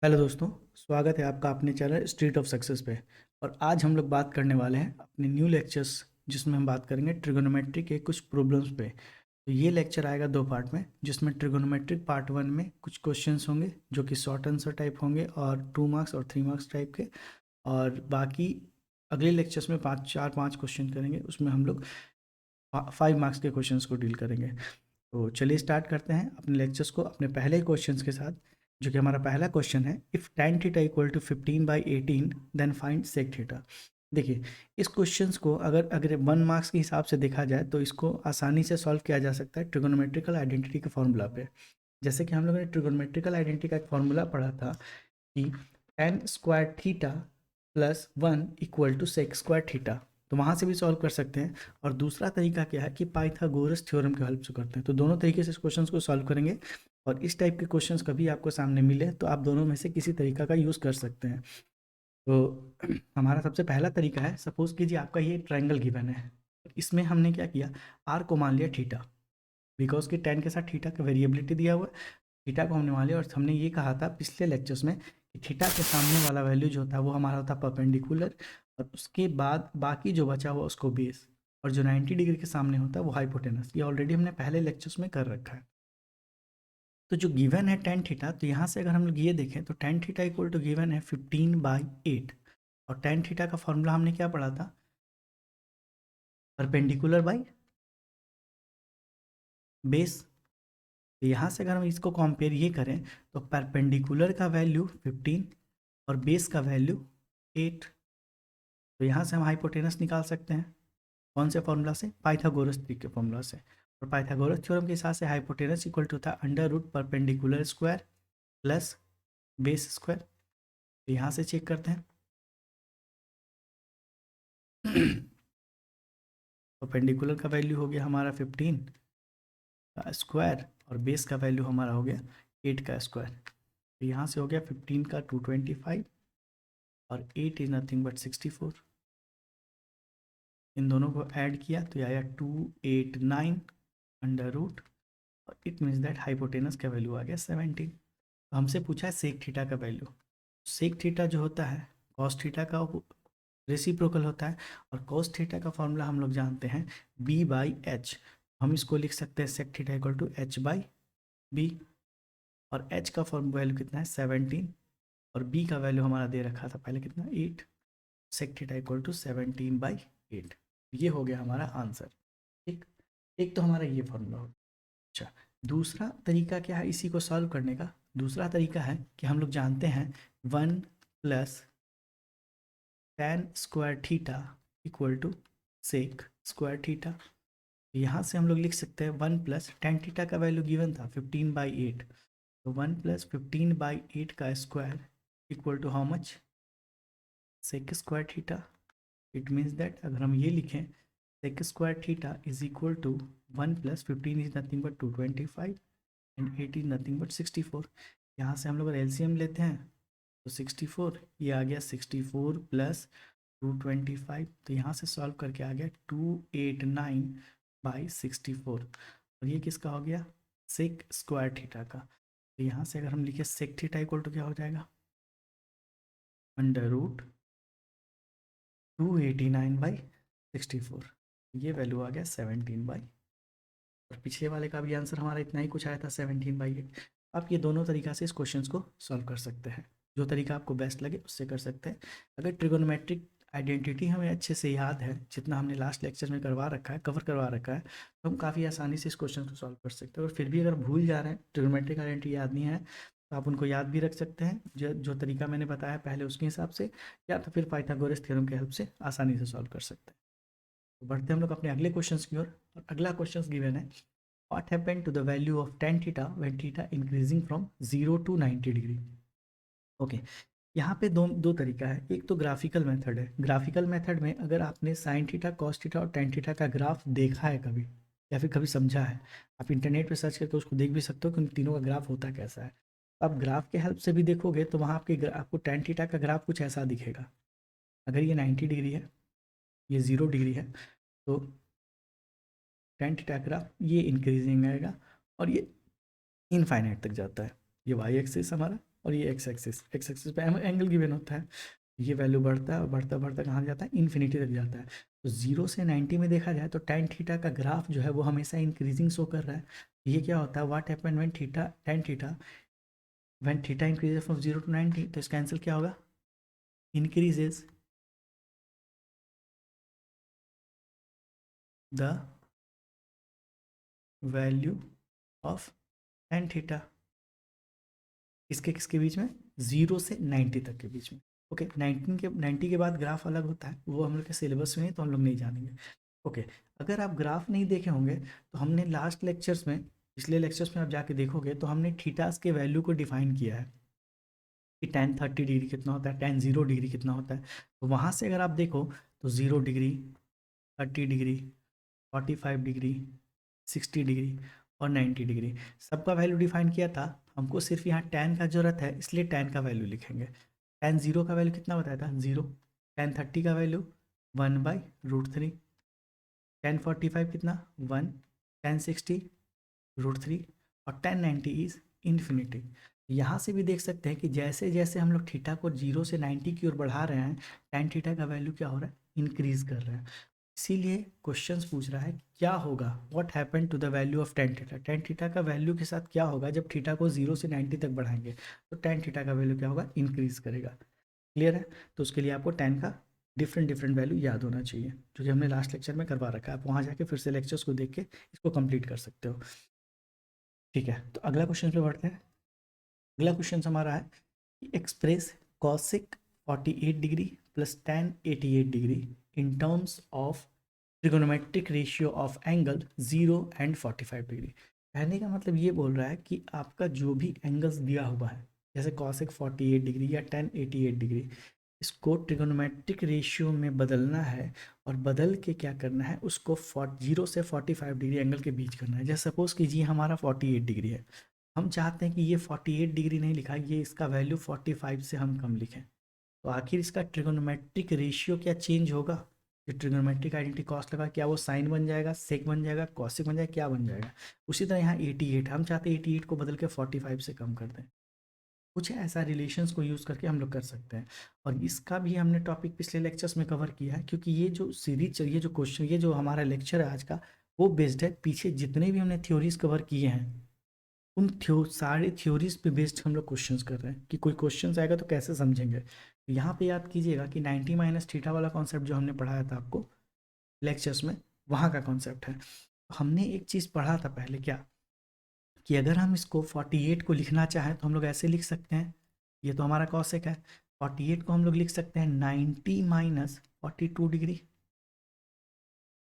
Hello दोस्तों, स्वागत है आपका अपने चैनल स्ट्रीट ऑफ सक्सेस पे। और आज हम लोग बात करने वाले हैं अपने न्यू लेक्चर्स, जिसमें हम बात करेंगे ट्रिगोनोमेट्री के कुछ प्रॉब्लम्स पे। तो ये लेक्चर आएगा दो पार्ट में, जिसमें ट्रिगोनोमेट्रिक पार्ट वन में कुछ क्वेश्चंस होंगे जो कि शॉर्ट आंसर टाइप होंगे और 2 मार्क्स और 3 मार्क्स टाइप के। और बाकी अगले लेक्चर्स में 5 क्वेश्चन करेंगे, उसमें हम लोग 5 मार्क्स के क्वेश्चंस को डील करेंगे। तो चलिए स्टार्ट करते हैं अपने लेक्चर्स को अपने पहले क्वेश्चंस के साथ, जो कि हमारा पहला क्वेश्चन है। If tan theta equal to 15/18 then find sec theta. देखिए, इस क्वेश्चंस को अगर अगर 1 मार्क्स के हिसाब से देखा जाए तो इसको आसानी से सॉल्व किया जा सकता है ट्रिगोनोमेट्रिकल आइडेंटिटी के फॉर्मूला पे। जैसे कि हम लोगों ने ट्रिगोनोमेट्रिकल आइडेंटिटी का एक फॉर्मूला पढ़ा था कि tan square theta plus 1 equal to sec square theta. तो वहाँ से भी सॉल्व कर सकते हैं। और दूसरा तरीका क्या है कि पाइथागोरस थ्योरम की हेल्प से करते हैं। तो दोनों तरीके से इस क्वेश्चन को सॉल्व करेंगे। और इस टाइप के क्वेश्चंस कभी आपको सामने मिले तो आप दोनों में से किसी तरीका का यूज़ कर सकते हैं। तो हमारा सबसे पहला तरीका है, सपोज कीजिए आपका ये ट्रायंगल गिवन है। इसमें हमने क्या किया, आर को मान लिया थीटा, बिकॉज कि टेन के साथ थीटा का वेरिएबिलिटी दिया हुआ है। थीटा को हमने मान लिया और हमने ये कहा था पिछले लेक्चर्स में कि थीटा के सामने वाला वैल्यू जो होता है वो हमारा होता है परपेंडिकुलर, और उसके बाद बाकी जो बचा हुआ उसको बेस, और जो 90 डिग्री के सामने होता है वो हाइपोटेनस। ये ऑलरेडी हमने पहले लेक्चर्स में कर रखा है। तो जो गिवन है टेन थीटा, तो यहाँ से अगर हम लोग ये देखें तो tan theta equal to given है 15/8। और टेन थीटा का फॉर्मूला हमने क्या पढ़ा था, परपेंडिकुलर बाई बेस। तो यहाँ से अगर हम इसको कंपेयर ये करें तो परपेंडिकुलर का वैल्यू 15 और बेस का वैल्यू 8। तो यहाँ से हम हाइपोटेनस निकाल सकते हैं। कौन से फॉर्मूला से, पाइथागोरस के फॉर्मूला से। और पाइथागोरस थ्योरम के हिसाब से हाइपोटेनस इक्वल टू था under root perpendicular square plus base square. तो यहाँ से चेक करते हैं। परपेंडिकुलर का वैल्यू हो गया हमारा 15 का स्क्वायर और बेस का वैल्यू हमारा हो गया 8 का स्क्वायर। तो यहाँ से हो गया 15 का 225 और 8 इज नथिंग बट 64। इन दोनों को ऐड किया तो आया 289 अंडर रूट, और इट मीन्स दैट हाइपोटेनस का वैल्यू आ गया 17। तो हमसे पूछा है सेक थीटा का वैल्यू। सेक थीटा जो होता है कॉस थीटा का रेसिप्रोकल होता है। और कॉस थीटा का फॉर्मूला हम लोग जानते हैं B/H। हम इसको लिख सकते हैं सेक थीटा इक्वल टू H/B। और H का फॉर्म वैल्यू कितना है 17, और B का वैल्यू हमारा दे रखा था पहले कितना 8। Sec theta equal to 17/8। ये हो गया हमारा आंसर। ठीक, एक तो हमारा ये फॉर्मूला हो। अच्छा, दूसरा तरीका क्या है इसी को सॉल्व करने का। दूसरा तरीका है कि हम लोग जानते हैं 1 plus tan square theta equal to sec square theta. यहाँ से हम लोग लिख सकते हैं 1 प्लस tan थीटा का वैल्यू गिवन था 15/8। तो 1 प्लस 15/8 का square equal to how much, sec square theta. It means that अगर हम ये लिखें sec square theta is equal to 1 plus 15 is nothing but 225 and 8 is nothing but 64। यहाँ से हम लोग अगर एलसीएम लेते हैं तो 64, ये आ गया 64 प्लस 225। तो यहाँ से सॉल्व करके आ गया 289/64। और ये किसका हो गया, सेक स्क्वायर थीटा का। तो यहाँ से अगर हम लिखे सेक थीटा इक्वल टू क्या हो जाएगा, अंडर रूट 289/64। ये वैल्यू आ गया 17/। और पिछले वाले का भी आंसर हमारा इतना ही कुछ आया था 17/8। आप ये दोनों तरीका से इस क्वेश्चन को सॉल्व कर सकते हैं। जो तरीका आपको बेस्ट लगे उससे कर सकते हैं। अगर ट्रिगोनोमेट्रिक आइडेंटिटी हमें अच्छे से याद है, जितना हमने लास्ट लेक्चर में करवा रखा है, कवर करवा रखा है, तो हम काफ़ी आसानी से इस क्वेश्चन को सॉल्व कर सकते हैं। और फिर भी अगर भूल जा रहे हैं, ट्रिगोनोमेट्रिक आइडेंटिटी याद नहीं है, तो आप उनको याद भी रख सकते हैं जो जो तरीका मैंने बताया पहले उसके हिसाब से, या तो फिर पाइथागोरस थ्योरम की हेल्प से आसानी से सॉल्व कर सकते हैं। तो बढ़ते हैं हम लोग अपने अगले क्वेश्चन की ओर। और अगला क्वेश्चन गिवन है, what happened to the value of tan theta when theta increasing from 0 to 90 degree. Okay, यहाँ पे दो दो तरीका है। एक तो ग्राफिकल मेथड है। ग्राफिकल मेथड में अगर आपने साइन थीटा कॉस थीटा और टेन थीटा का ग्राफ देखा है कभी, या फिर कभी समझा है, आप इंटरनेट पे सर्च करके उसको देख भी सकते हो कि उन तीनों का ग्राफ होता कैसा है। आप ग्राफ के हेल्प से भी देखोगे तो वहाँ आपको टेन थीटा का ग्राफ कुछ ऐसा दिखेगा। अगर ये 90 डिग्री है, ये 0 डिग्री है, तो टेन थीटा ग्राफ ये इंक्रीजिंग आएगा और ये इनफाइनाइट तक जाता है। ये वाई एक्सिस हमारा और ये एक्स एक्सिस पे एंगल गिवन होता है। ये वैल्यू बढ़ता है और बढ़ता बढ़ता कहाँ जाता है, इन्फिनिटी तक जाता है। तो 0 से 90 में देखा जाए तो tan थीटा का ग्राफ जो है वो हमेशा इंक्रीजिंग शो कर रहा है। ये क्या होता है, what happen when theta tan theta when theta increases from 0 to 90, तो इसका आंसर क्या होगा, increases the value of tan theta. किसके किसके बीच में, 0 से 90 तक के बीच में। ओके, 90 के बाद ग्राफ अलग होता है, वो हम लोग के सिलेबस में है तो हम लोग नहीं जानेंगे। ओके, अगर आप ग्राफ नहीं देखे होंगे तो हमने लास्ट लेक्चर्स में, पिछले लेक्चर्स में आप जाके देखोगे तो हमने थीटास के वैल्यू को डिफाइन किया है कि tan 30 डिग्री कितना होता है, tan 0 डिग्री कितना होता है। तो वहाँ से अगर आप देखो तो 0 डिग्री, 30 डिग्री, 45 डिग्री, 60 डिग्री और 90 डिग्री सबका वैल्यू डिफाइन किया था। हमको सिर्फ यहाँ tan का ज़रूरत है, इसलिए tan का वैल्यू लिखेंगे। tan 0 का वैल्यू कितना बताया था, 0। tan 30 का वैल्यू 1/√3। tan 45 कितना, 1। tan 60 √3 और tan 90 इज इन्फिनिटी। यहाँ से भी देख सकते हैं कि जैसे जैसे हम लोग थीटा को 0 से 90 की ओर बढ़ा रहे हैं, tan थीटा का वैल्यू क्या हो रहा है, इंक्रीज कर रहे हैं। इसीलिए क्वेश्चंस पूछ रहा है क्या होगा, what happen to the value of tan theta का वैल्यू के साथ क्या होगा जब थीटा को 0 से 90 तक बढ़ाएंगे, तो tan थीटा का वैल्यू क्या होगा, इंक्रीज करेगा। क्लियर है। तो उसके लिए आपको tan का डिफरेंट डिफरेंट वैल्यू याद होना चाहिए, जो कि हमने लास्ट लेक्चर में करवा रखा है। आप वहाँ जाके फिर से लेक्चर्स को देख के इसको कंप्लीट कर सकते हो। ठीक है, तो अगला क्वेश्चन पे बढ़ते हैं। अगला क्वेश्चन हमारा है, express cosec 48 degree plus tan 88 degree in terms of trigonometric ratio of angle 0 and 45 degree. कहने का मतलब ये बोल रहा है कि आपका जो भी एंगल्स दिया हुआ है, जैसे कॉसिक 48 डिग्री या tan 88 डिग्री, इसको ट्रिगोनोमेट्रिक रेशियो में बदलना है और बदल के क्या करना है, उसको 0 से 45 डिग्री एंगल के बीच करना है। जैसे सपोज कीजिए हमारा 48 डिग्री है, हम चाहते हैं कि ये 48 डिग्री नहीं लिखा, ये इसका वैल्यू 45 से हम कम लिखें। तो आखिर इसका ट्रिगोनोमेट्रिक रेशियो क्या चेंज होगा, जो ट्रिगोनोमेट्रिक आइडेंटिटी कॉस्ट लगा, क्या वो साइन बन जाएगा, सेक बन जाएगा, कॉसिक बन जाएगा, क्या बन जाएगा। उसी तरह यहाँ 88 हम चाहते हैं 88 को बदल के 45 से कम कर दें। कुछ ऐसा रिलेशंस को यूज़ करके हम लोग कर सकते हैं। और इसका भी हमने टॉपिक पिछले लेक्चर्स में कवर किया है, क्योंकि ये जो सीरीज, ये जो क्वेश्चन, ये जो हमारा लेक्चर है आज का, वो बेस्ड है पीछे जितने भी हमने थ्योरीज कवर किए हैं, उन सारे थ्योरीज पे बेस्ड हम लोग क्वेश्चंस कर रहे हैं कि कोई क्वेश्चंस आएगा तो कैसे समझेंगे। तो यहाँ पे याद कीजिएगा कि 90 माइनस थीटा वाला कॉन्सेप्ट जो हमने पढ़ाया था आपको लेक्चर्स में, वहाँ का कॉन्सेप्ट है। तो हमने एक चीज़ पढ़ा था पहले, क्या कि अगर हम इसको 48 को लिखना चाहें तो हम लोग ऐसे लिख सकते हैं, ये तो हमारा कॉसेक है, 48 को हम लोग लिख सकते हैं 90 माइनस 42 डिग्री।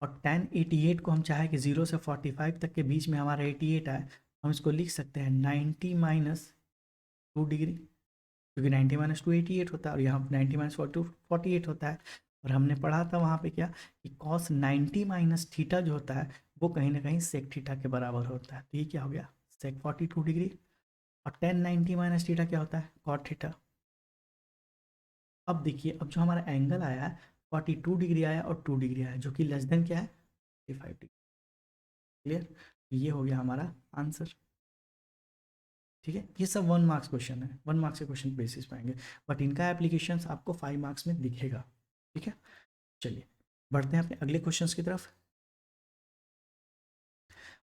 और tan 88 को हम चाहे कि 0 से 45 तक के बीच में हमारा 88 आए, हम इसको लिख सकते हैं 90 माइनस 2 डिग्री, क्योंकि 90 माइनस 2 88 होता है और यहाँ 90 माइनस 42 48 होता है। और हमने पढ़ा था वहाँ पे क्या कि कॉस 90 माइनस थीटा जो होता है वो कहीं ना कहीं सेक थीटा के बराबर होता है। तो ये क्या हो गया, सेक 42 डिग्री। और tan 90 माइनस थीटा क्या होता है, कॉट थीटा। अब देखिए, अब जो हमारा एंगल आया है 42 डिग्री आया और 2 डिग्री आया, जो कि लेस देन क्या है, 45 डिग्री। क्लियर, ये हो गया हमारा आंसर। ठीक है, ये सब 1 मार्क्स क्वेश्चन है, 1 मार्क्स के क्वेश्चन बेसिस पाएंगे, बट इनका एप्लीकेशन आपको 5 मार्क्स में दिखेगा। ठीक है, चलिए बढ़ते हैं अपने अगले क्वेश्चन की तरफ।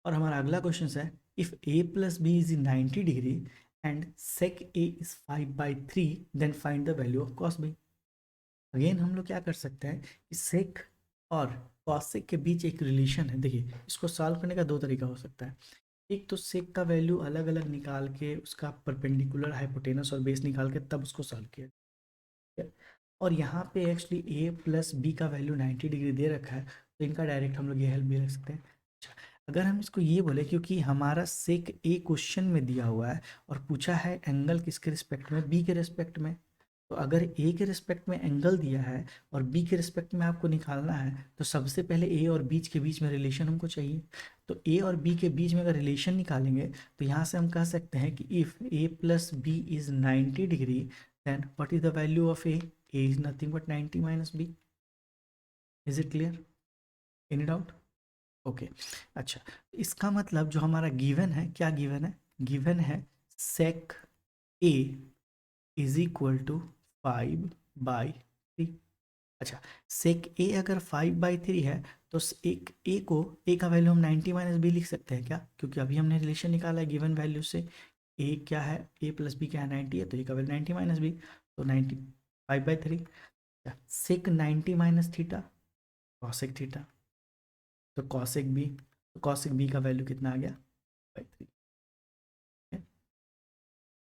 और हमारा अगला क्वेश्चन है, if a plus b is 90 degree and sec a is 5/3 then find the value of cos b। Again हम लोग क्या कर सकते हैं कि सेक और कॉसेक के बीच एक रिलेशन है। देखिए, इसको सॉल्व करने का दो तरीका हो सकता है। एक तो सेक का वैल्यू अलग अलग निकाल के उसका परपेंडिकुलर हाइपोटेनस और बेस निकाल के तब उसको सॉल्व किया, ठीक है? और यहाँ पे एक्चुअली ए प्लस बी का वैल्यू 90 डिग्री दे रखा है, तो इनका डायरेक्ट हम लोग ये हेल्प भी रख सकते हैं। अच्छा, अगर हम इसको ये बोले, क्योंकि हमारा सेक ए क्वेश्चन में दिया हुआ है और पूछा है एंगल किसके रिस्पेक्ट में, बी के रिस्पेक्ट में, तो अगर ए के रिस्पेक्ट में एंगल दिया है और बी के रिस्पेक्ट में आपको निकालना है, तो सबसे पहले ए और बी के बीच में रिलेशन हमको चाहिए। तो ए और बी के बीच में अगर रिलेशन निकालेंगे तो यहाँ से हम कह सकते हैं कि if a plus b is 90 degree, then what is the value of a is nothing but 90 minus b. Is it clear, any doubt? Okay, अच्छा, इसका मतलब जो हमारा गिवन है, क्या गिवन है, गिवन है सेक ए इज इक्वल टू 5/3। अच्छा, सेक ए अगर 5/3 है तो एक ए को, ए का वैल्यू हम 90 माइनस बी लिख सकते हैं क्या? क्योंकि अभी हमने रिलेशन निकाला है गिवन वैल्यू से। ए क्या है, ए प्लस बी क्या है, 90 है, तो ए का वैल्यू 90 माइनस बी, तो 90 5/3। सेक 90 माइनस थीटा कॉसेक थीटा, तो कॉसेक बी, तो कॉसेक बी का वैल्यू कितना आ गया 5/3।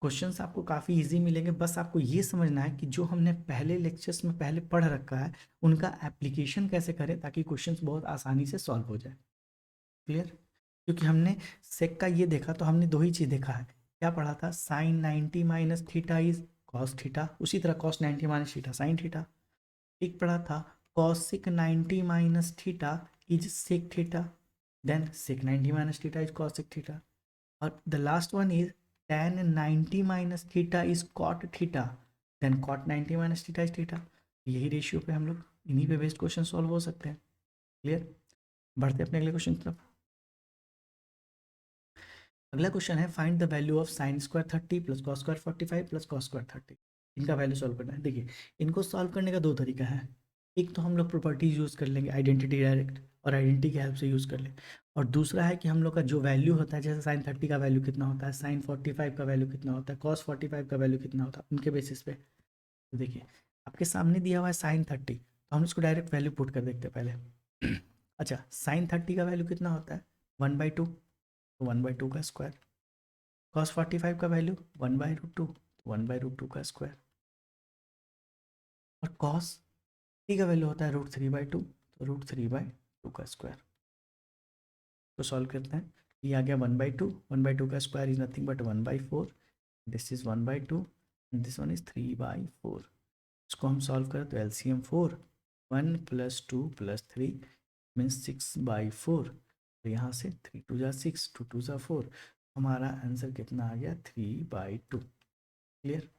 क्वेश्चंस आपको काफ़ी इजी मिलेंगे, बस आपको ये समझना है कि जो हमने पहले लेक्चर्स में पहले पढ़ रखा है उनका एप्लीकेशन कैसे करें ताकि क्वेश्चंस बहुत आसानी से सॉल्व हो जाए। क्लियर? क्योंकि हमने सेक का ये देखा तो हमने दो ही चीज़ देखा है, क्या पढ़ा था, sine 90 minus theta is cos theta, उसी तरह cos 90 minus theta sine theta. एक पढ़ा था cosec 90 minus theta is sec theta, then sec 90 minus theta is cosec theta, और the last one is tan 90 minus theta is cot theta, then cot 90 minus theta is theta. यही ratio पे हम लोग इन्हीं पे बेस्ड क्वेश्चन सॉल्व हो सकते हैं। क्लियर? बढ़ते अपने अगले क्वेश्चन की तरफ। अगला क्वेश्चन है find the value of sine square 30 plus cos square 45 plus cos square 30। इनका वैल्यू सॉल्व करना है। देखिए, इनको सॉल्व करने का दो तरीका है। एक तो हम लोग प्रॉपर्टीज यूज़ कर लेंगे, आइडेंटिटी डायरेक्ट, और आइडेंटिटी की हेल्प से यूज़ कर लें। और दूसरा है कि हम लोग का जो वैल्यू होता है, जैसे साइन 30 का वैल्यू कितना होता है, साइन 45 का वैल्यू कितना होता है, कॉस 45 का वैल्यू कितना होता है, उनके बेसिस पे। तो देखिए, आपके सामने दिया हुआ है साइन 30, तो हम इसको डायरेक्ट वैल्यू पुट कर देखते हैं पहले। अच्छा, साइन 30 का वैल्यू कितना होता है 1/2, तो 1/2 का स्क्वायर। कॉस 45 का वैल्यू 1/√2, 1/√2 का स्क्वायर। और कॉस टी का वैल्यू होता है √3/2, तो √3/2 का स्क्वायर। तो सॉल्व करते हैं। ये आ गया 1/2, 1/2 का square is nothing but 1/4, this is 1/2, this one is 3/4। इसको हम सॉल्व करें तो एलसीएम 4, 1 + 2 + 3 मीन्स 6/4, तो यहाँ से 3 2 जा 6, 2 2 जा 4, हमारा आंसर कितना आ गया 3/2। क्लियर?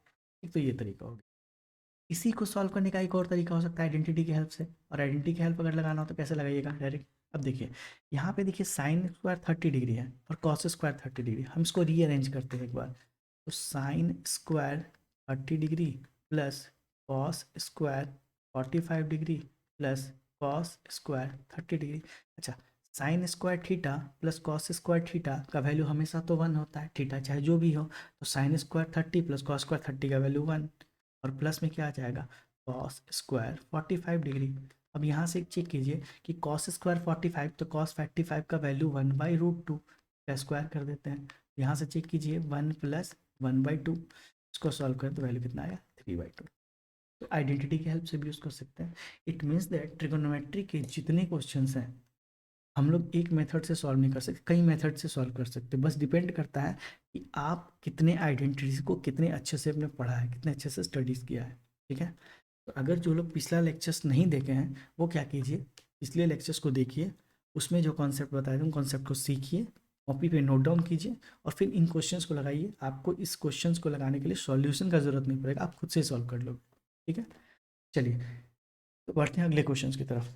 एक तो ये तरीका हो गया। इसी को सॉल्व करने का एक और तरीका हो सकता है आइडेंटिटी की हेल्प से, और आइडेंटिटी की हेल्प अगर लगाना हो तो कैसे लगाइएगा डायरेक्ट। अब देखिए, यहाँ पे देखिए साइन स्क्वायर 30 डिग्री है और कॉस स्क्वायर 30 डिग्री, हम इसको रीअरेंज करते हैं एक बार। तो sine square 30 degree plus cos square 45 degree plus cos square 30 degree. अच्छा, sine square theta plus cos square theta का वैल्यू हमेशा तो 1 होता है, थीटा चाहे जो भी हो, तो sine square 30 plus cos square 30 का वैल्यू 1, और प्लस में क्या आ जाएगा कॉस स्क्वायर 45 डिग्री। अब यहाँ से चेक कीजिए कि कॉस स्क्वायर 45, तो कॉस 45 का वैल्यू 1/√2 का स्क्वायर कर देते हैं। यहाँ से चेक कीजिए 1 + 1/2, इसको सॉल्व करें तो वैल्यू कितना आया 3/2। तो आइडेंटिटी की हेल्प से भी यूज़ कर सकते हैं। इट मीन्स दैट ट्रिगोनोमेट्री के जितने क्वेश्चंस हैं हम लोग एक मेथड से सॉल्व नहीं कर सकते, कई मेथड से सॉल्व कर सकते, बस डिपेंड करता है कि आप कितने आइडेंटिटीज को कितने अच्छे से आपने पढ़ा है, कितने अच्छे से स्टडीज़ किया है। ठीक है? तो अगर जो लोग पिछला लेक्चर्स नहीं देखे हैं वो क्या कीजिए, पिछले लेक्चर्स को देखिए, उसमें जो कॉन्सेप्ट बताए थे उन कॉन्सेप्ट को सीखिए, कॉपी पे नोट डाउन कीजिए, और फिर इन क्वेश्चंस को लगाइए। आपको इस क्वेश्चंस को लगाने के लिए सॉल्यूशन का ज़रूरत नहीं पड़ेगा, आप खुद से सॉल्व कर लोगे। ठीक है? चलिए, तो बढ़ते हैं अगले क्वेश्चन की तरफ।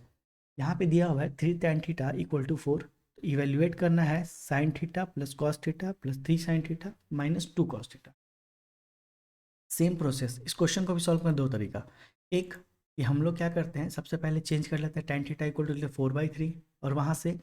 यहाँ पे दिया हुआ है 3 tan थीटा = 4, तो इवेल्युएट करना है sine theta plus cos theta plus 3 sin theta minus 2 cos theta. Same process, इस क्वेश्चन को भी सॉल्व करना दो तरीका। एक कि हम लोग क्या करते हैं, सबसे पहले चेंज कर लेते हैं tan थीटा = 4/3, और वहाँ से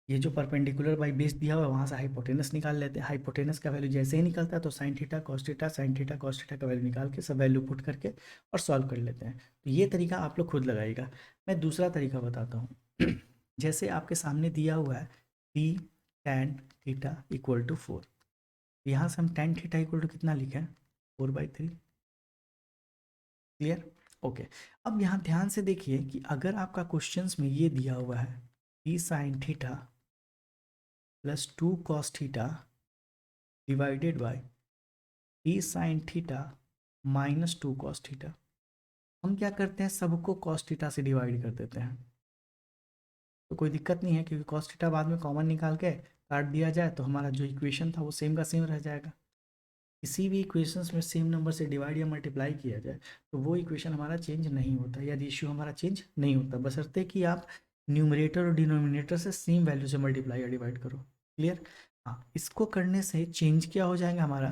ये जो परपेंडिकुलर बाई बेस दिया हुआ है वहाँ से हाइपोटेनस निकाल लेते हैं। हाइपोटेनस का वैल्यू जैसे ही निकलता है तो sine theta cos theta sine theta cos theta का वैल्यू निकाल के सब वैल्यू पुट करके और सॉल्व कर लेते हैं। तो ये तरीका आप लोग खुद लगाइएगा। मैं दूसरा तरीका बताता हूँ। जैसे आपके सामने दिया हुआ है 3 tan थीटा = 4, यहाँ से हम tan थीटा = कितना लिखें 4/3। क्लियर? ओके। अब यहाँ ध्यान से देखिए कि अगर आपका क्वेश्चंस में ये दिया हुआ है 3 sin theta plus 2 cos theta divided by 3 sin theta minus 2 cos theta, हम क्या करते हैं सबको cos थीटा से डिवाइड कर देते हैं, तो कोई दिक्कत नहीं है क्योंकि cos थीटा बाद में कॉमन निकाल के काट दिया जाए तो हमारा जो इक्वेशन था वो सेम का सेम रह जाएगा। किसी भी इक्वेशंस में सेम नंबर से डिवाइड या मल्टीप्लाई किया जाए तो वो इक्वेशन हमारा चेंज नहीं होता या रेशियो हमारा चेंज नहीं होता, बशर्ते कि आप न्यूमरेटर और डिनोमिनेटर से सेम वैल्यू से मल्टीप्लाई या डिवाइड करो। क्लियर? हाँ, इसको करने से चेंज क्या हो जाएगा हमारा,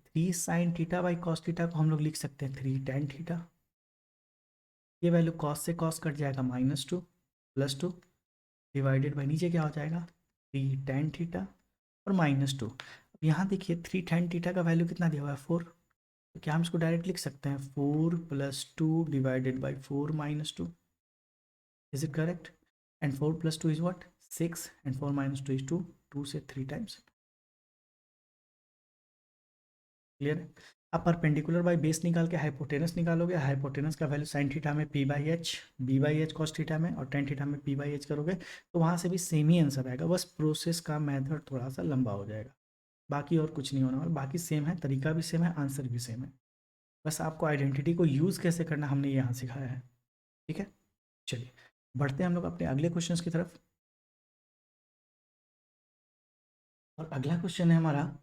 3 sine theta by cos theta को हम लोग लिख सकते हैं 3 टेन थीटा। ये वैल्यू कॉस से कॉस कट जाएगा -2 +2 डिवाइडेड बाई नीचे क्या हो जाएगा 3 टेन थीटा और -2। अब यहाँ देखिए 3 टेन थीटा का वैल्यू कितना दिया हुआ है 4, तो क्या हम इसको डायरेक्ट लिख सकते हैं 4 + 2 divided by 4 -2। Is it correct? And 4 + 2 is what 6 and 4 - 2 is 2, 2 से 3 टाइम्स। क्लियर है? आप परपेंडिकुलर बाई बेस निकाल के हाइपोटेनस निकालोगे, हाइपोटेनस का वैल्यू साइन थीटा में p/h, b/h कॉस थीटा में और टेन थीटा में p/h करोगे तो वहाँ से भी सेम ही आंसर आएगा, बस प्रोसेस का मेथड थोड़ा सा लंबा हो जाएगा, बाकी और कुछ नहीं होने वाला, बाकी सेम है, तरीका भी सेम है, आंसर भी सेम है। बस आपको आइडेंटिटी को यूज़ कैसे करना हमने यहाँ सिखाया है। ठीक है, चलिए बढ़ते हैं हम लोग अपने अगले क्वेश्चन की तरफ। और अगला क्वेश्चन है हमारा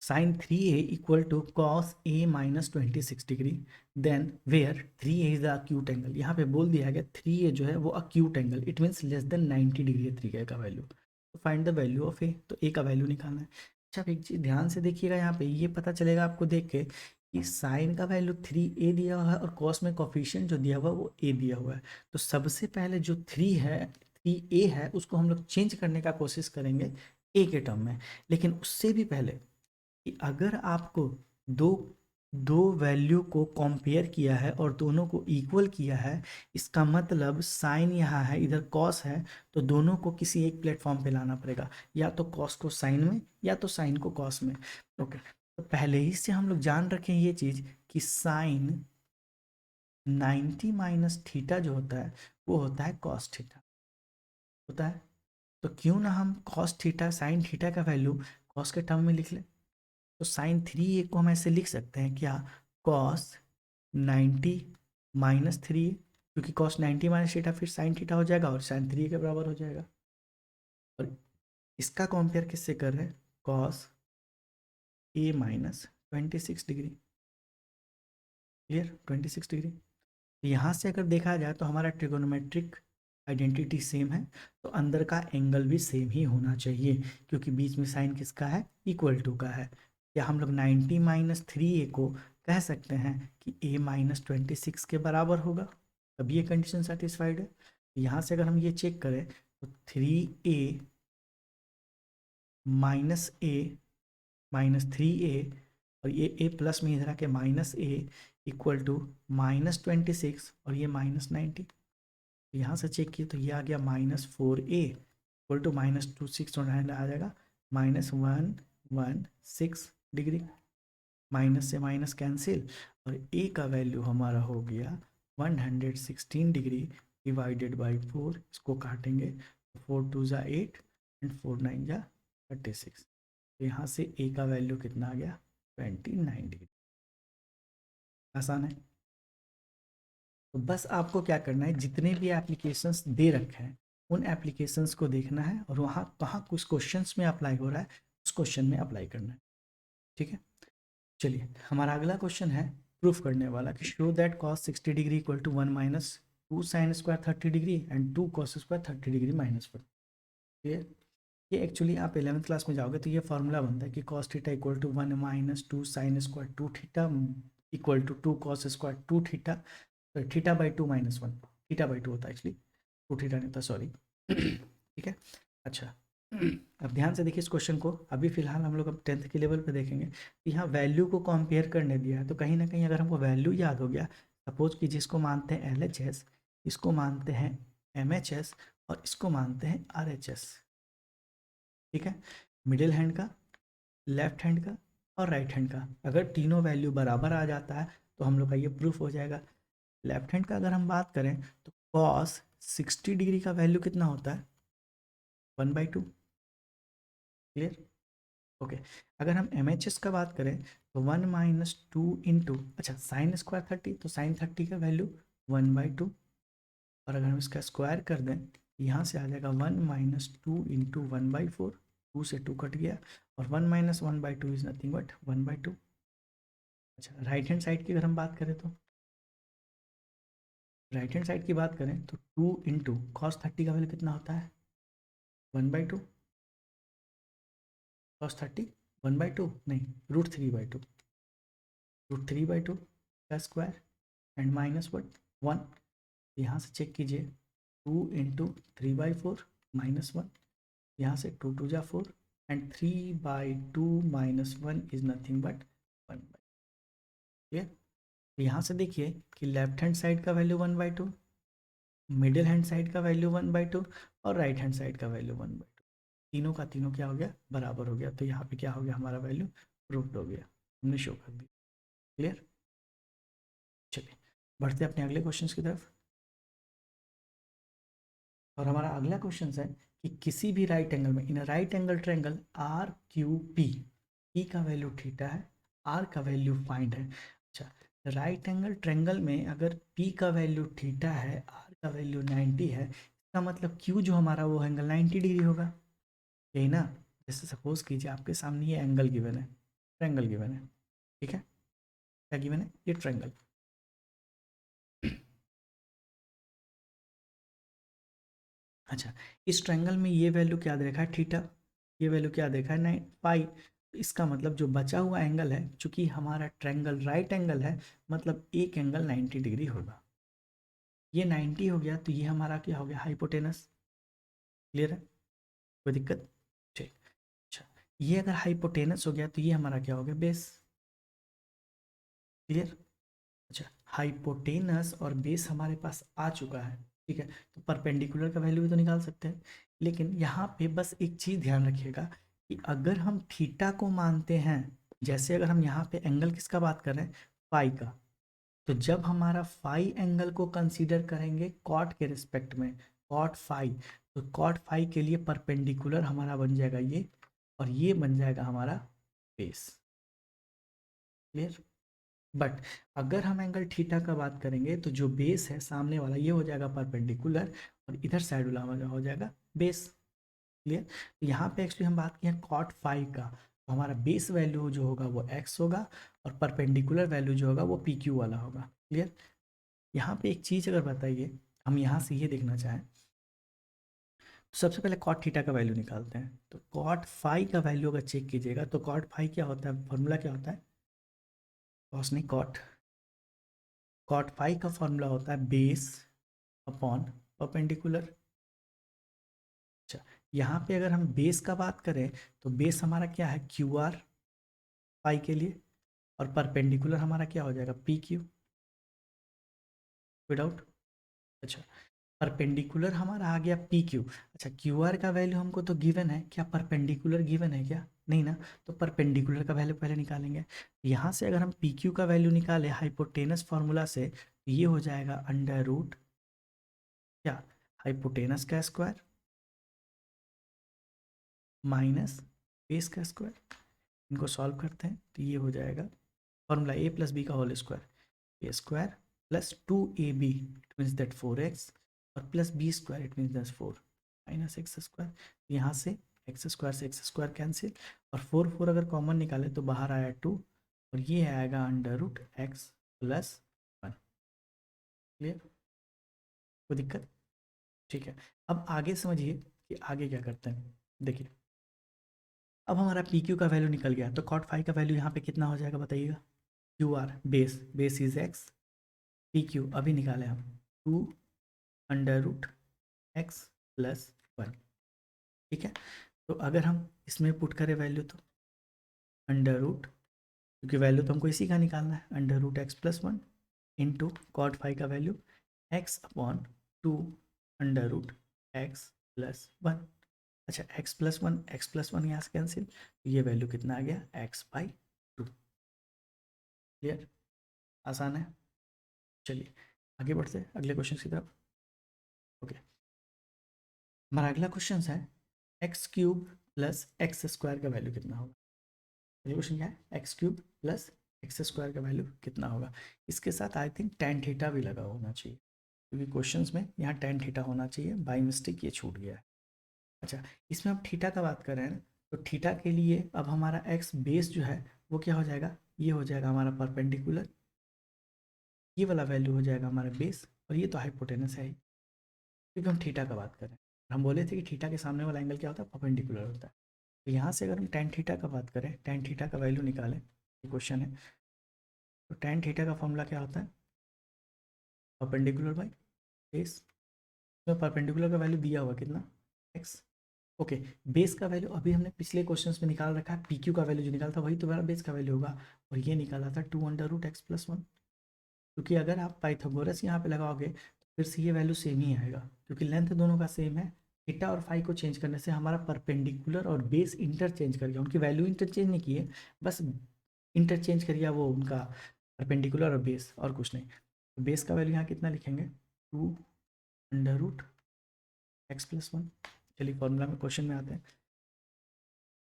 sin 3a equal to cos a minus 26 degree, then where 3a is the acute angle. यहाँ पे बोल दिया गया 3a जो है वो acute angle, it means less than 90 degree है 3a का वैल्यू। तो find the value of a, तो a का वैल्यू निकालना है। अच्छा आप एक चीज़ ध्यान से देखिएगा, यहाँ पे ये पता चलेगा आपको देख के कि साइन का वैल्यू 3a दिया हुआ है और कॉस में कॉफिशिएंट जो दिया हुआ है वो a दिया हुआ है। तो सबसे पहले जो 3a है उसको हम लोग चेंज करने का कोशिश करेंगे a के टर्म में, लेकिन उससे भी पहले कि अगर आपको दो दो वैल्यू को कंपेयर किया है और दोनों को इक्वल किया है, इसका मतलब साइन यहाँ है, इधर कॉस है, तो दोनों को किसी एक प्लेटफॉर्म पे लाना पड़ेगा, या तो कॉस को साइन में या तो साइन को कॉस में। ओके, तो पहले ही से हम लोग जान रखें ये चीज़ कि साइन 90 माइनस थीटा जो होता है वो होता है कॉस थीटा होता है। तो क्यों ना हम कॉस थीटा साइन थीटा का वैल्यू कॉस के टर्म में लिख लें। तो साइन 3a को हम ऐसे लिख सकते हैं क्या, कॉस 90 माइनस 3a, क्योंकि कॉस 90 माइनस थीटा फिर साइन थीटा हो जाएगा और साइन 3a के बराबर हो जाएगा। और इसका कंपेयर किससे कर रहे हैं, cos a minus 26 degree. Clear, 26 degree. यहाँ से अगर देखा जाए तो हमारा ट्रिगोनोमेट्रिक आइडेंटिटी सेम है, तो अंदर का एंगल भी सेम ही होना चाहिए, क्योंकि बीच में साइन किसका है, इक्वल टू का है। या हम लोग 90 माइनस 3a को कह सकते हैं कि a माइनस 26 के बराबर होगा, तभी ये कंडीशन सेटिस्फाइड है। यहाँ से अगर हम ये चेक करें तो 3a minus a minus 3a और ये a प्लस में इधर आके minus a equal to minus 26 और ये माइनस 90। यहाँ से चेक किए तो ये आ गया -4a इक्वल टू -26 आ जाएगा -116 डिग्री। माइनस से माइनस कैंसिल और a का वैल्यू हमारा हो गया 116 डिग्री डिवाइडेड बाई 4, इसको काटेंगे तो 4 2 ज़ा 8 एंड 4 9 ज़ा 36। तो यहाँ से a का वैल्यू कितना आ गया 29 डिग्री। आसान है। तो बस आपको क्या करना है, जितने भी एप्लीकेशंस दे रखे हैं उन एप्लीकेशंस को देखना है और वहाँ कहाँ कुछ क्वेश्चंस में अप्लाई हो रहा है उस क्वेश्चन में अप्लाई करना है। ठीक है, चलिए हमारा अगला क्वेश्चन है प्रूफ करने वाला कि show that cos 60 degree equal to 1 minus 2 sine square 30 degree and 2 cos square 30 degree -1। ये एक्चुअली आप 11th क्लास में जाओगे तो ये फॉर्मूला बनता है कि cos theta equal to 1 minus 2 sine square 2 theta equal to 2 cos square 2 theta, तो थीटा बाई 2 -1, थीटा बाई 2 होता है एक्चुअली, 2 थीटा नहीं था, सॉरी। ठीक है, अच्छा अब ध्यान से देखिए इस क्वेश्चन को। अभी फिलहाल हम लोग अब 10th के लेवल पे देखेंगे। यहाँ वैल्यू को कंपेयर करने दिया है, तो कहीं ना कहीं अगर हमको वैल्यू याद हो गया, सपोज कि जिसको मानते हैं LHS, इसको मानते हैं MHS और इसको मानते हैं RHS। ठीक है, मिडिल हैंड का, लेफ्ट हैंड का और राइट हैंड का अगर तीनों वैल्यू बराबर आ जाता है तो हम लोग का ये प्रूफ हो जाएगा। लेफ्ट हैंड का अगर हम बात करें तो कॉस 60 डिग्री का वैल्यू कितना होता है 1/2। Clear, okay. अगर हम MHS का बात करें तो 1 माइनस 2 इंटू, अच्छा साइन स्क्वायर 30, तो साइन 30 का वैल्यू 1/2, और अगर हम इसका स्क्वायर कर दें यहाँ से आ जाएगा 1 माइनस 2 इंटू 1/4, 2 से 2 कट गया और 1 माइनस 1/2 इज नथिंग बट 1/2। अच्छा राइट हैंड साइड की अगर हम बात करें तो राइट हैंड साइड की बात करें तो 2 इंटू कॉस 30 का वैल्यू कितना होता है 1/2, कॉस 30 1/2 नहीं, √3/2, √3/2 का स्क्वायर एंड माइनस वट 1। यहाँ से चेक कीजिए, 2 इंटू 3/4 -1, यहाँ से 2 2 जा 4 and 3/2 -1 is nothing but 1। Clear? यहाँ से देखिए कि लेफ्ट हैंड साइड का वैल्यू 1/2, मिडिल हैंड साइड का वैल्यू 1/2 और राइट हैंड साइड का वैल्यू 1/2, तीनों का तीनों क्या हो गया, बराबर हो गया। तो यहाँ पे क्या हो गया, हमारा वैल्यू प्रूव्ड हो गया, हमने शो कर दिया। क्लियर? चलिए बढ़ते अपने अगले क्वेश्चन की तरफ। और हमारा अगला क्वेश्चन है कि किसी भी राइट एंगल में, in right angle triangle R Q P, P का वैल्यू थीटा है, आर का वैल्यू फाइंड है। अच्छा, राइट एंगल ट्रायंगल में अगर पी का वैल्यू थीटा है, आर का वैल्यू 90 है, इसका मतलब क्यू जो हमारा वो एंगल 90 डिग्री होगा, यही ना। जैसे सपोज कीजिए आपके सामने ये एंगल गिवन है, ट्रायंगल गिवन है, ठीक है, क्या गिवन है, ये ट्रायंगल। अच्छा, इस ट्रायंगल में ये वैल्यू क्या दे रखा है, थीटा, ये वैल्यू क्या देखा है, 9 पाई। तो इसका मतलब जो बचा हुआ एंगल है, चूंकि हमारा ट्रायंगल राइट एंगल है, मतलब एक एंगल 90 डिग्री होगा। ये 90 हो गया तो ये हमारा क्या हो गया, हाइपोटेनस। क्लियर है, कोई दिक्कत? ठीक। अच्छा, ये अगर हाइपोटेनस हो गया तो ये हमारा क्या हो गया, बेस। क्लियर? अच्छा, हाइपोटेनस और बेस हमारे पास आ चुका है, ठीक है। तो परपेंडिकुलर का वैल्यू भी तो निकाल सकते हैं, लेकिन यहाँ पे बस एक चीज़ ध्यान रखिएगा कि अगर हम थीटा को मानते हैं, जैसे अगर हम यहाँ पे एंगल किसका बात कर रहे हैं, फाई का, तो जब हमारा फाई एंगल को कंसीडर करेंगे कॉट के रिस्पेक्ट में, कॉट फाई, तो कॉट फाई के लिए परपेंडिकुलर हमारा बन जाएगा ये, और ये बन जाएगा हमारा बेस। क्लियर? बट अगर हम एंगल थीटा का बात करेंगे तो जो बेस है सामने वाला, ये हो जाएगा परपेंडिकुलर, और इधर साइड वाला हो जाएगा बेस। क्लियर? तो यहाँ पे एक्चुअली हम बात किए कॉट फाइव का, तो हमारा बेस वैल्यू जो होगा वो एक्स होगा, और परपेंडिकुलर वैल्यू जो होगा वो पी क्यू वाला होगा। क्लियर? यहाँ पे एक चीज़ अगर बताइए, हम यहाँ से ये देखना चाहें, तो सबसे पहले कॉट थीटा का वैल्यू निकालते हैं। तो कॉट फाइव का वैल्यू अगर चेक कीजिएगा तो कॉट फाइव क्या होता है, फॉर्मूला क्या होता है, कॉस नहीं कॉट, कॉट फाइव का फॉर्मूला होता है बेस अपॉन परपेंडिकुलर। अच्छा, यहाँ पे अगर हम बेस का बात करें तो बेस हमारा क्या है, क्यू आर फाई के लिए, और परपेंडिकुलर हमारा क्या हो जाएगा, पी क्यू, विदाउट। अच्छा, परपेंडिकुलर हमारा आ गया पी क्यू। अच्छा, क्यू आर का वैल्यू हमको तो गिवन है, क्या परपेंडिकुलर गिवन है क्या, नहीं ना। तो परपेंडिकुलर का वैल्यू पहले निकालेंगे। यहाँ से अगर हम पी क्यू का वैल्यू निकालें हाइपोटेनस फार्मूला से, तो ये हो जाएगा अंडर रूट क्या, हाइपोटेनस का स्क्वायर माइनस बेस का स्क्वायर। इनको सॉल्व करते हैं तो ये हो जाएगा फॉर्मूला ए प्लस बी का whole square, a square plus 2ab it means that 4x, और plus b square it means that 4 minus x square. यहाँ से एक्स स्क्वायर से एक्स स्क्वायर कैंसिल, और 4 अगर कॉमन निकाले तो बाहर आया 2, और ये आएगा under root x plus 1। Clear? कोई दिक्कत? ठीक है, अब आगे समझिए कि आगे क्या करते हैं। देखिए, अब हमारा पी क्यू का वैल्यू निकल गया, तो कॉट फाइव का वैल्यू यहाँ पे कितना हो जाएगा बताइएगा, Q R base, base is x, P Q अभी निकाले हम 2 अंडर रूट एक्स प्लस 1। ठीक है, तो अगर हम इसमें पुट करें वैल्यू, तो अंडर रूट, क्योंकि वैल्यू तो हमको इसी का निकालना है, under root x plus 1 into cot five का value X upon 2 under root x plus 1। अच्छा, एक्स प्लस वन यहाँ से कैंसिल, तो ये वैल्यू कितना आ गया, x/2। क्लियर? आसान है। चलिए आगे बढ़ते हैं अगले क्वेश्चन की तरफ। ओके, हमारा अगला क्वेश्चन है x cube plus x square का वैल्यू कितना होगा। अगला क्वेश्चन क्या है, x cube plus x square का वैल्यू कितना होगा। इसके साथ आई थिंक टेन थीटा भी लगा होना चाहिए, क्योंकि क्वेश्चंस में यहाँ टेन थीटा होना चाहिए, बाई मिस्टेक ये छूट गया है। अच्छा, इसमें हम थीटा का बात कर रहे हैं, तो थीटा के लिए अब हमारा एक्स बेस जो है वो क्या हो जाएगा, ये हो जाएगा हमारा परपेंडिकुलर, ये वाला वैल्यू हो जाएगा हमारा बेस, और ये तो हाइपोटेनस है ही, क्योंकि हम थीटा का बात कर रहे हैं। हम बोले थे कि थीटा के सामने वाला एंगल क्या होता है, परपेंडिकुलर होता है। तो यहाँ से अगर हम टेन थीटा का बात करें, टेन थीटा का वैल्यू निकालें, ये क्वेश्चन है, तो टेन थीटा का फॉर्मूला क्या होता है, परपेंडिकुलर बाई बेस। तो परपेंडिकुलर का वैल्यू दिया हुआ कितना, एक्स। ओके, बेस का वैल्यू अभी हमने पिछले क्वेश्चंस में निकाल रखा है, पी क्यू का वैल्यू जो निकाला था वही तो मेरा बेस का वैल्यू होगा, और ये निकाला था 2√x+1। क्योंकि अगर आप पाइथागोरस यहाँ पे लगाओगे तो फिर से ये वैल्यू सेम ही आएगा, क्योंकि लेंथ दोनों का सेम है। थीटा और फाई को चेंज करने से हमारा परपेंडिकुलर और बेस इंटरचेंज कर गया, उनकी वैल्यू इंटरचेंज नहीं किए, बस इंटरचेंज कर गया वो उनका परपेंडिकुलर और बेस, और कुछ नहीं। तो बेस का वैल्यू यहाँ कितना लिखेंगे, 2√x+1। चलिए फॉर्मूला में, क्वेश्चन में आते हैं,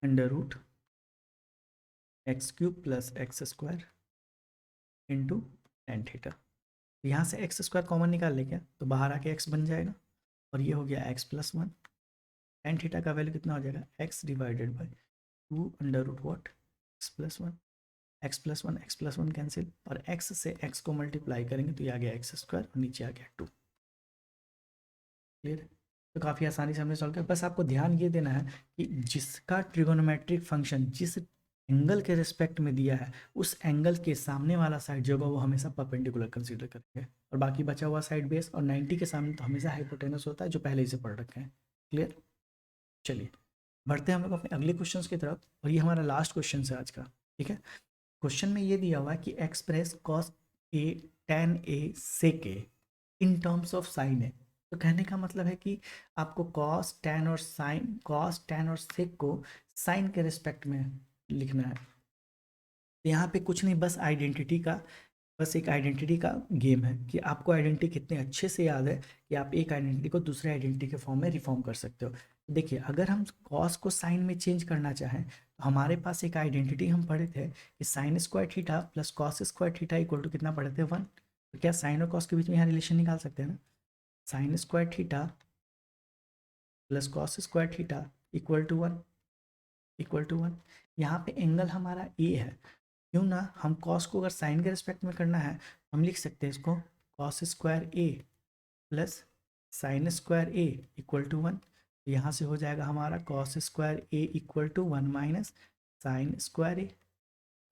√x³ + x² into tan theta. यहाँ से x² कॉमन निकाल ले क्या, तो बाहर आके x बन जाएगा, और ये हो गया x+1। टेन थीटा का वैल्यू कितना हो जाएगा, x divided by 2√x+1। x+1 cancel, और x से x को मल्टीप्लाई करेंगे तो ये आ गया x² और नीचे आ गया 2। क्लियर है? तो काफ़ी आसानी से हमने सॉल्व किया। बस आपको ध्यान ये देना है कि जिसका ट्रिगोनोमेट्रिक फंक्शन जिस एंगल के रिस्पेक्ट में दिया है, उस एंगल के सामने वाला साइड जो होगा वो हमेशा परपेंडिकुलर कंसीडर करेंगे, और बाकी बचा हुआ साइड बेस, और 90 के सामने तो हमेशा हाइपोटेनस होता है, जो पहले ही से पढ़ रखे हैं। क्लियर? चलिए बढ़ते हैं हम लोग अपने अगले क्वेश्चन की तरफ, और ये हमारा लास्ट क्वेश्चन है आज का। ठीक है, क्वेश्चन में ये दिया हुआ है कि express cos A tan a sec a in terms of sine है। तो कहने का मतलब है कि आपको कॉस tan और साइन, कॉस tan और सेक को साइन के रिस्पेक्ट में लिखना है। तो यहाँ पे कुछ नहीं, बस आइडेंटिटी का, बस एक आइडेंटिटी का गेम है कि आपको आइडेंटिटी कितने अच्छे से याद है कि आप एक आइडेंटिटी को दूसरे आइडेंटिटी के फॉर्म में रिफॉर्म कर सकते हो। देखिए, अगर हम कॉस को साइन में चेंज करना चाहें तो हमारे पास एक आइडेंटिटी हम पढ़े थे कि sin² theta plus cos² theta equal to कितना पढ़े थे, 1। तो क्या साइन और कॉस के बीच में यहाँ रिलेशन निकाल सकते हैं ना, sin² theta plus cos² theta equal to 1, equal to 1। यहाँ पे एंगल हमारा ए है, क्यों ना, हम कॉस को अगर साइन के रिस्पेक्ट में करना है हम लिख सकते हैं इसको cos² a plus sin² a equal to 1। तो यहाँ से हो जाएगा हमारा cos² a equal to 1 minus sin² a,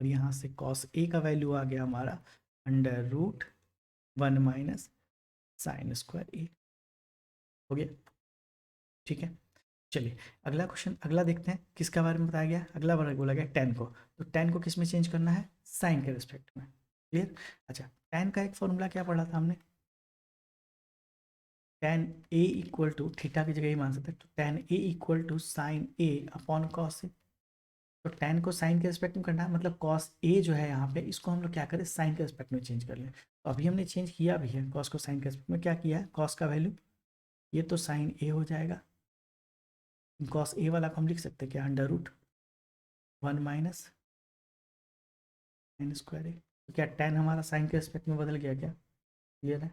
और यहाँ से cos a का वैल्यू आ गया हमारा √1 माइनस sin² a। हो गया? ठीक है, चलिए अगला क्वेश्चन, अगला देखते हैं किसका बारे में बताया गया। अगला बार बोला गया tan को, तो tan को किस में चेंज करना है, साइन के रिस्पेक्ट में। क्लियर? अच्छा, tan का एक फॉर्मूला क्या पढ़ा था हमने, tan a equal to, theta की जगह ही मान सकते हैं, तो tan a equal to sine a upon cos a। तो tan को साइन के रिस्पेक्ट में करना है, मतलब cos a जो है यहाँ पे, इसको हम लोग क्या करें, साइन के रिस्पेक्ट में चेंज कर लें। तो अभी हमने चेंज किया भी है, cos को साइन के रिस्पेक्ट में क्या किया है, cos का वैल्यू, ये तो साइन a हो जाएगा, cos a वाला को हम लिख सकते हैं क्या, √1 माइनस sin² a। तो क्या tan हमारा साइन के रिस्पेक्ट में बदल गया क्या, क्लियर है?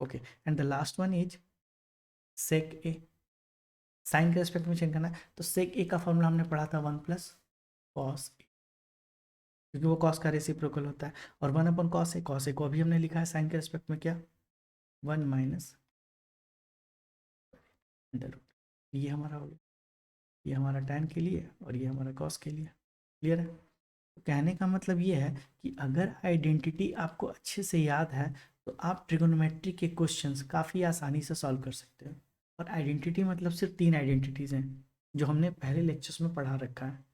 Okay, and the last one is sec a, sine के रिस्पेक्ट में चेंज करना है, तो sec a का फॉर्मूला हमने पढ़ा था 1 + cos a, क्योंकि वो cos का रेसिप्रोकल होता है, और 1/cos a, cos a को अभी हमने लिखा है साइन के रिस्पेक्ट में क्या, 1 माइनस √, ये हमारा हो गया, ये हमारा tan के लिए और ये हमारा cos के लिए। क्लियर है? तो कहने का मतलब ये है कि अगर आइडेंटिटी आपको अच्छे से याद है तो आप ट्रिगोनोमेट्री के क्वेश्चंस काफ़ी आसानी से सॉल्व कर सकते हो। और आइडेंटिटी मतलब सिर्फ 3 आइडेंटिटीज़ हैं जो हमने पहले लेक्चर्स में पढ़ा रखा है,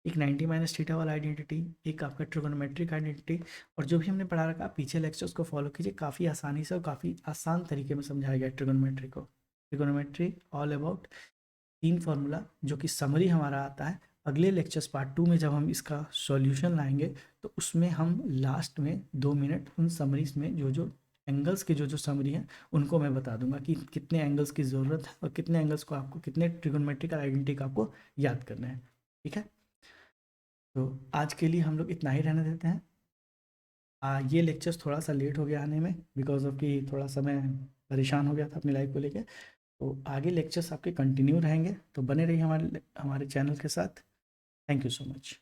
एक 90 - थीटा वाला आइडेंटिटी, एक आपका ट्रिगोनोमेट्रिक आइडेंटिटी, और जो भी हमने पढ़ा रखा है पीछे लेक्चर्स को फॉलो कीजिए, काफ़ी आसानी से और काफ़ी आसान तरीके में समझाया गया ट्रिगोनोमेट्री को। ट्रिगोनोमेट्री ऑल अबाउट 3 फार्मूला, जो कि समरी हमारा आता है। अगले लेक्चर्स पार्ट 2 में जब हम इसका सॉल्यूशन लाएंगे तो उसमें हम लास्ट में 2 मिनट उन समरीज में जो जो एंगल्स के जो समरी हैं उनको मैं बता दूंगा कि कितने एंगल्स की ज़रूरत है और कितने एंगल्स को आपको, कितने ट्रिगोनोमेट्रिकल आइडेंटिटी का आपको याद करना है। ठीक है, तो आज के लिए हम लोग इतना ही रहने देते हैं। ये लेक्चर्स थोड़ा सा लेट हो गया आने में, बिकॉज ऑफ कि थोड़ा सा मैं परेशान हो गया था अपनी लाइफ को लेकर। तो आगे लेक्चर्स आपके कंटिन्यू रहेंगे, तो बने रहिए हमारे चैनल के साथ। Thank you so much.